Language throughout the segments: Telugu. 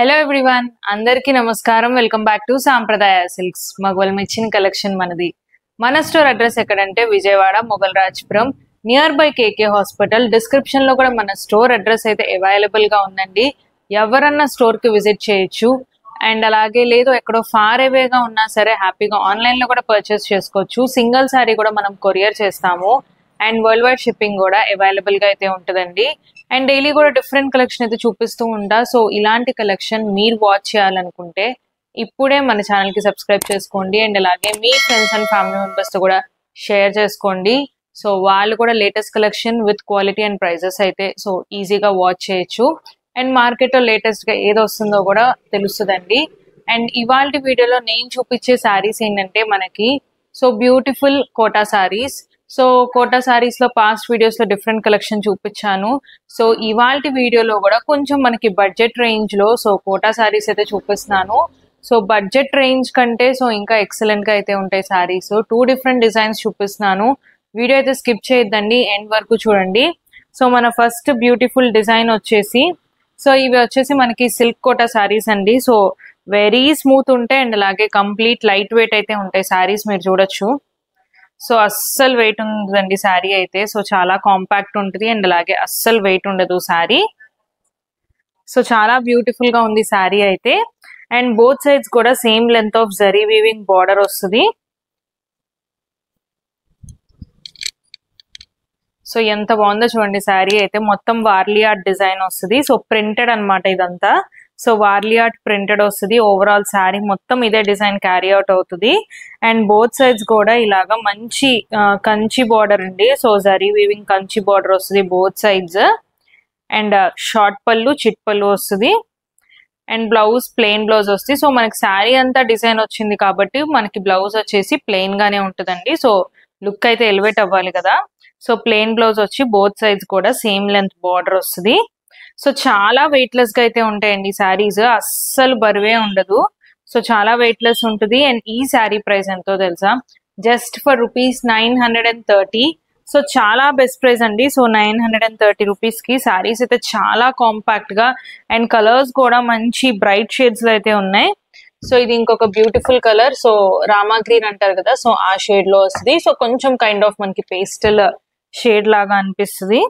హలో ఎవ్రీవన్, అందరికీ నమస్కారం. Welcome back to Sampradaya Silks. మగవల్ మెచ్చిన కలెక్షన్ మనది. మన స్టోర్ అడ్రస్ ఎక్కడంటే Vijayawada Mogalrajpuram near by KK hospital. Description లో కూడా మన స్టోర్ అడ్రస్ అయితే అవైలబుల్ గా ఉందండి. ఎవరన్నా స్టోర్ కి విజిట్ చేయొచ్చు. అండ్ అలాగే లేదు ఎక్కడో ఫార్ అవేగా ఉన్నా సరే హ్యాపీగా ఆన్లైన్ లో కూడా పర్చేస్ చేసుకోవచ్చు. సింగిల్ సారీ కూడా మనం కొరియర్ చేస్తాము. అండ్ వరల్డ్ వైడ్ షిప్పింగ్ కూడా అవైలబుల్ గా అయితే ఉంటుందండి. అండ్ డైలీ కూడా డిఫరెంట్ కలెక్షన్ అయితే చూపిస్తూ ఉంటా. సో ఇలాంటి కలెక్షన్ మీరు వాచ్ చేయాలనుకుంటే ఇప్పుడే మన ఛానల్ కి సబ్స్క్రైబ్ చేసుకోండి. అండ్ అలాగే మీ ఫ్రెండ్స్ అండ్ ఫ్యామిలీ మెంబర్స్ తో కూడా షేర్ చేసుకోండి. సో వాళ్ళు కూడా latest collection with quality and prices అయితే సో ఈజీగా వాచ్ చేయొచ్చు. అండ్ మార్కెట్ లో లేటెస్ట్ గా ఏది వస్తుందో కూడా తెలుస్తుందండి. అండ్ ఇవాళ వీడియోలో నేను చూపించే శారీస్ ఏంటంటే మనకి so beautiful Kota saris. So Kota saris లో పాస్ట్ వీడియోస్ లో డిఫరెంట్ కలెక్షన్ చూపించాను. సో ఇవాళ వీడియోలో కూడా కొంచెం మనకి బడ్జెట్ రేంజ్ లో సో కోటా సారీస్ అయితే చూపిస్తున్నాను. సో బడ్జెట్ రేంజ్ కంటే సో ఇంకా ఎక్సలెంట్ గా అయితే ఉంటాయి సారీస్. 2 డిఫరెంట్ డిజైన్స్ చూపిస్తున్నాను. వీడియో అయితే స్కిప్ చేయొద్దండి, ఎండ్ వరకు చూడండి. సో మన ఫస్ట్ బ్యూటిఫుల్ డిజైన్ వచ్చేసి సో ఇవి వచ్చేసి మనకి సిల్క్ కోటా సారీస్ అండి. సో వెరీ స్మూత్ ఉంటాయి అండ్ అలాగే కంప్లీట్ లైట్ వెయిట్ అయితే ఉంటాయి సారీస్. మీరు చూడొచ్చు. సో అస్సలు వెయిట్ ఉందండి శారీ అయితే. సో చాలా కాంపాక్ట్ ఉంటుంది అండ్ అలాగే అస్సలు వెయిట్ ఉండదు శారీ. సో చాలా బ్యూటిఫుల్ గా ఉంది శారీ అయితే. అండ్ బోత్ సైడ్స్ కూడా same length of zari weaving border వస్తుంది. సో ఎంత బాగుందో చూడండి శారీ అయితే. మొత్తం వార్లీ ఆర్ట్ డిజైన్ వస్తుంది. సో ప్రింటెడ్ అనమాట ఇదంతా. సో వార్లీ ఆర్ట్ ప్రింటెడ్ వస్తుంది. ఓవరాల్ శారీ మొత్తం ఇదే డిజైన్ క్యారీ అవుట్ అవుతుంది. అండ్ బోత్ సైడ్స్ కూడా ఇలాగా మంచి కంచి బార్డర్ అండి. So zari weaving Kanchi border వస్తుంది బోత్ సైడ్స్. అండ్ షార్ట్ పళ్ళు చిట్ పళ్ళు వస్తుంది. అండ్ బ్లౌజ్ ప్లెయిన్ బ్లౌజ్ వస్తుంది. సో మనకి శారీ అంతా డిజైన్ వచ్చింది కాబట్టి మనకి బ్లౌజ్ వచ్చేసి ప్లెయిన్ గానే ఉంటుందండి. సో లుక్ అయితే ఎలివేట్ అవ్వాలి కదా. సో ప్లెయిన్ బ్లౌజ్ వచ్చి బోత్ సైడ్స్ కూడా సేమ్ లెంత్ బార్డర్ వస్తుంది. సో చాలా వెయిట్ లెస్ గా అయితే ఉంటాయండి శారీస్. అస్సలు బరువే ఉండదు. సో చాలా వెయిట్ లెస్ ఉంటుంది. అండ్ ఈ శారీ ప్రైస్ ఎంతో తెలుసా? Just for ₹930. సో చాలా బెస్ట్ ప్రైస్ అండి. సో 930 రూపీస్ కి శారీస్ అయితే చాలా కాంపాక్ట్ గా అండ్ కలర్స్ కూడా మంచి బ్రైట్ షేడ్స్ లో అయితే ఉన్నాయి. సో ఇది ఇంకొక beautiful colour. So Rama green అంటారు కదా, సో ఆ షేడ్ లో వస్తుంది. సో కొంచెం కైండ్ ఆఫ్ మనకి పేస్టల్ షేడ్ లాగా అనిపిస్తుంది.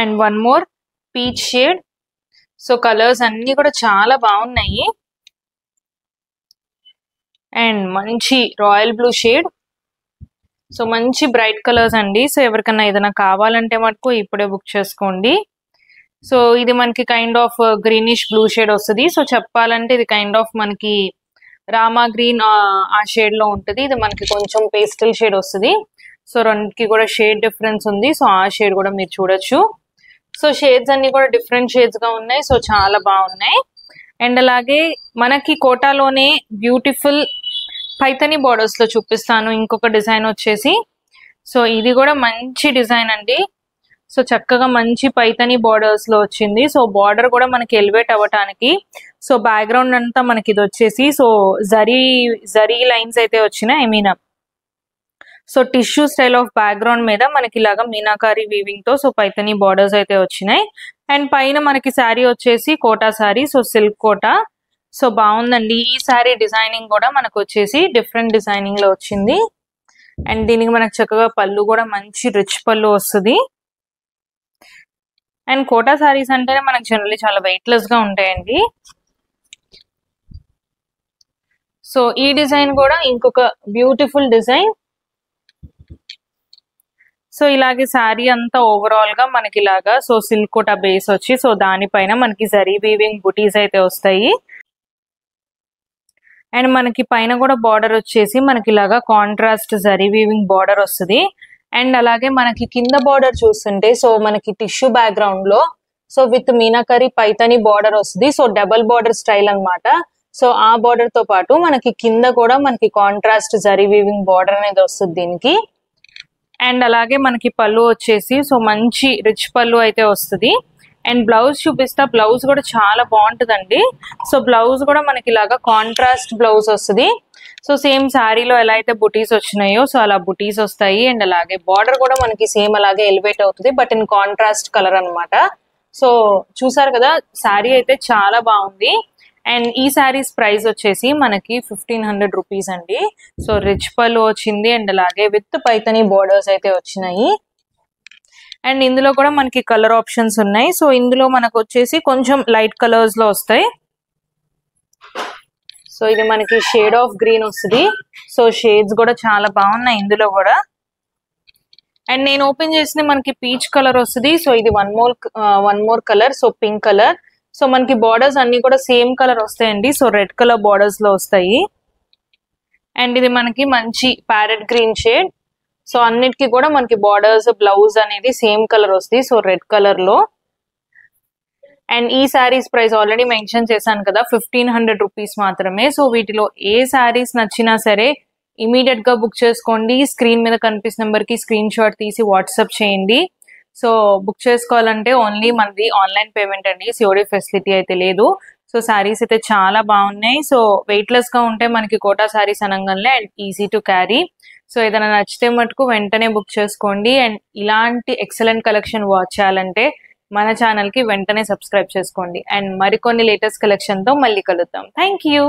And one more peach shade. So colours అన్ని కూడా చాలా బాగున్నాయి. అండ్ మంచి రాయల్ బ్లూ షేడ్. సో మంచి బ్రైట్ కలర్స్ అండి. సో ఎవరికన్నా ఏదైనా కావాలంటే మటుకు ఇప్పుడే బుక్ చేసుకోండి. సో ఇది మనకి kind of greenish blue shade వస్తుంది. సో చెప్పాలంటే ఇది కైండ్ ఆఫ్ మనకి రామా గ్రీన్ ఆ షేడ్ లో ఉంటుంది. ఇది మనకి కొంచెం పేస్టల్ షేడ్ వస్తుంది. సో రెండుకి కూడా షేడ్ డిఫరెన్స్ ఉంది. సో ఆ షేడ్ కూడా మీరు చూడొచ్చు. సో షేడ్స్ అన్ని కూడా డిఫరెంట్ షేడ్స్ గా ఉన్నాయి. సో చాలా బాగున్నాయి. అండ్ అలాగే మనకి కోటాలోనే బ్యూటిఫుల్ పైతని బార్డర్స్ లో చూపిస్తాను ఇంకొక డిజైన్ వచ్చేసి. సో ఇది కూడా మంచి డిజైన్ అండి. సో చక్కగా మంచి పైతని బార్డర్స్ లో వచ్చింది. సో బార్డర్ కూడా మనకి ఎలివేట్ అవ్వటానికి సో బ్యాక్గ్రౌండ్ అంతా మనకి ఇది వచ్చేసి సో జరీ లైన్స్ అయితే వచ్చినాయి. I mean so tissue style of background మీద మనకి ఇలాగా మీనాకారి వీవింగ్ తో సో పైతని బార్డర్స్ అయితే వచ్చినాయి. అండ్ పైన మనకి శారీ వచ్చేసి Kota sari. So silk Kota. So బాగుందండి. ఈ శారీ డిజైనింగ్ కూడా మనకు వచ్చేసి డిఫరెంట్ డిజైనింగ్ లో వచ్చింది. అండ్ దీనికి మనకు చక్కగా పళ్ళు కూడా మంచి రిచ్ పళ్ళు వస్తుంది. అండ్ కోటా శారీస్ అంటేనే మనకు జనరల్లీ చాలా వెయిట్ లెస్ గా ఉంటాయండి. సో ఈ డిజైన్ కూడా ఇంకొక బ్యూటిఫుల్ డిజైన్. సో ఇలాగే శారీ అంతా ఓవరాల్ గా మనకి ఇలాగా సో సిల్క్ కోటా బేస్ వచ్చి సో దానిపైన మనకి జరీ వీవింగ్ బుటీస్ అయితే వస్తాయి. అండ్ మనకి పైన కూడా బార్డర్ వచ్చేసి మనకి ఇలాగా కాంట్రాస్ట్ జరీ వీవింగ్ బార్డర్ వస్తుంది. అండ్ అలాగే మనకి కింద బార్డర్ చూస్తుంటే సో మనకి టిష్యూ బ్యాక్గ్రౌండ్ లో so with meenakari Paithani border వస్తుంది. సో డబల్ బార్డర్ స్టైల్ అన్నమాట. సో ఆ బార్డర్ తో పాటు మనకి కింద కూడా మనకి కాంట్రాస్ట్ జరీ వీవింగ్ బార్డర్ అనేది వస్తుంది దీనికి. అండ్ అలాగే మనకి పళ్ళు వచ్చేసి సో మంచి రిచ్ పళ్ళు అయితే వస్తుంది. అండ్ బ్లౌజ్ చూపిస్తా. బ్లౌజ్ కూడా చాలా బాగుంటుందండి. సో బ్లౌజ్ కూడా మనకి ఇలాగా కాంట్రాస్ట్ బ్లౌజ్ వస్తుంది. సో సేమ్ శారీలో ఎలా అయితే బుటీస్ వచ్చినాయో సో అలా బుటీస్ వస్తాయి. అండ్ అలాగే బార్డర్ కూడా మనకి సేమ్ అలాగే ఎలివేట్ అవుతుంది బట్ ఇన్ కాంట్రాస్ట్ కలర్ అనమాట. సో చూసారు కదా, శారీ అయితే చాలా బాగుంది. అండ్ ఈ శారీస్ ప్రైస్ వచ్చేసి మనకి 1500 రూపీస్ అండి. సో రిచ్ పళ్ళు వచ్చింది అండ్ అలాగే విత్ పైతని బోర్డర్స్ అయితే వచ్చినాయి. అండ్ ఇందులో కూడా మనకి కలర్ ఆప్షన్స్ ఉన్నాయి. సో ఇందులో మనకు వచ్చేసి కొంచెం లైట్ కలర్స్ లో వస్తాయి. సో ఇది మనకి షేడ్ ఆఫ్ గ్రీన్ వస్తుంది. సో షేడ్స్ కూడా చాలా బాగున్నాయి ఇందులో కూడా. అండ్ నేను ఓపెన్ చేసిన మనకి పీచ్ కలర్ వస్తుంది. సో ఇది one more colour, so pink colour. So మనకి బార్డర్స్ అన్ని కూడా సేమ్ కలర్ వస్తాయండి. సో రెడ్ కలర్ బార్డర్స్ లో వస్తాయి. అండ్ ఇది మనకి మంచి ప్యారెట్ గ్రీన్ షేడ్. సో అన్నిటికీ కూడా మనకి బార్డర్స్, బ్లౌజ్ అనేది సేమ్ కలర్ వస్తుంది. సో రెడ్ కలర్ లో. అండ్ ఈ శారీస్ ప్రైస్ ఆల్రెడీ మెన్షన్ చేశాను కదా, 1500 రూపీస్ మాత్రమే. సో వీటిలో ఏ శారీస్ నచ్చినా సరే ఇమీడియట్ గా బుక్ చేసుకోండి. స్క్రీన్ మీద కనిపిస్తున్న నెంబర్ కి స్క్రీన్ షాట్ తీసి వాట్సాప్ చేయండి. సో బుక్ చేసుకోవాలంటే ఓన్లీ మనది ఆన్లైన్ పేమెంట్ అండి, సిఓడి ఫెసిలిటీ అయితే లేదు. సో శారీస్ అయితే చాలా బాగున్నాయి. సో వెయిట్ లెస్ గా ఉంటే మనకి కోటా శారీస్ అనగానే and easy to carry. So ఏదైనా నచ్చితే మటుకు వెంటనే బుక్ చేసుకోండి. అండ్ ఇలాంటి ఎక్సలెంట్ కలెక్షన్ వాచ్ చేయాలంటే మన ఛానల్ కి వెంటనే సబ్స్క్రైబ్ చేసుకోండి. అండ్ మరికొన్ని లేటెస్ట్ కలెక్షన్ తో మళ్ళీ కలుద్దాం. Thank you.